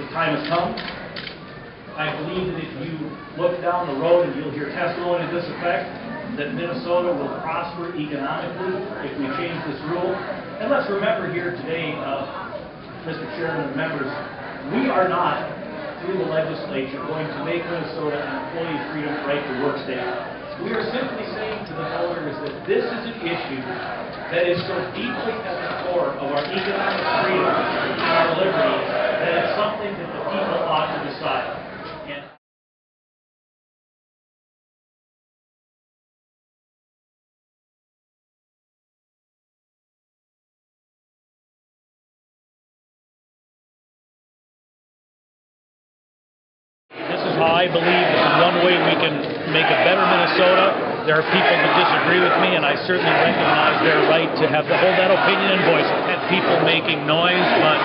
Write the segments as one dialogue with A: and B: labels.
A: The time has come. I believe that if you look down the road and you'll hear testimony to this effect, that Minnesota will prosper economically if we change this rule. And let's remember here today, Mr. Chairman and members, we are not, through the legislature, going to make Minnesota an employee freedom right to work state. We are simply saying to the voters that this is an issue that is so deeply at the core of our economic freedom and our liberty that it's something that the people ought to decide.
B: This is how I believe this is one way we can make a better Minnesota. There are people that disagree with me, and I certainly recognize their right to hold that opinion and voice. And people making noise, but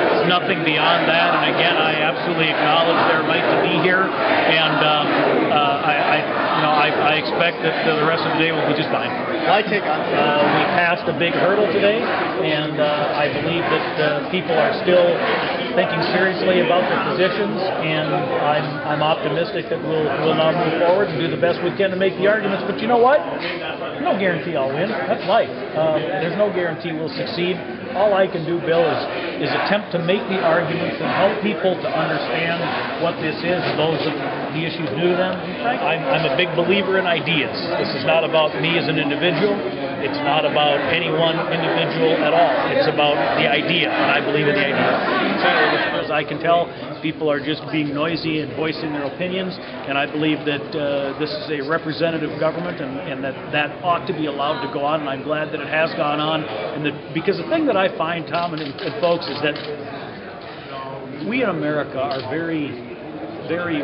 B: it's nothing beyond that. And again, I absolutely acknowledge their right to be here, and I expect that the rest of the day will be just fine.
C: My take on
B: we passed a big hurdle today, and I believe that people are still thinking seriously about their positions, and I'm optimistic that we'll now move forward and do the best we can to make the arguments. But you know what? There's no guarantee I'll win. That's life. There's no guarantee we'll succeed. All I can do, Bill, is attempt to make the arguments and help people to understand what this is, those of the issues new to them. I'm a big believer in ideas. This is not about me as an individual. It's not about any one individual at all. It's about the idea, and I believe in the idea. As I can tell, people are just being noisy and voicing their opinions, and I believe that this is a representative government, and that ought to be allowed to go on, and I'm glad that it has gone on. And because the thing that I find, Tom and folks, is that we in America are very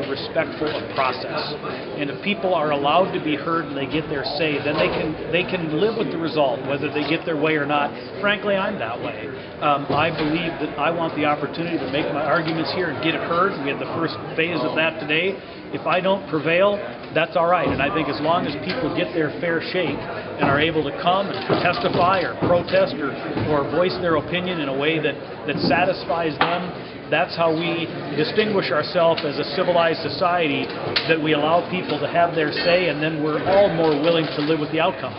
B: respectful of process, and if people are allowed to be heard and they get their say, then they can live with the result, whether they get their way or not. Frankly, I'm that way. I believe that I want the opportunity to make my arguments here and get it heard. We had the first phase of that today. If I don't prevail, that's all right. And I think as long as people get their fair shake and are able to come and testify or protest or voice their opinion in a way that satisfies them, that's how we distinguish ourselves as a civilized society, that we allow people to have their say, and then we're all more willing to live with the outcome.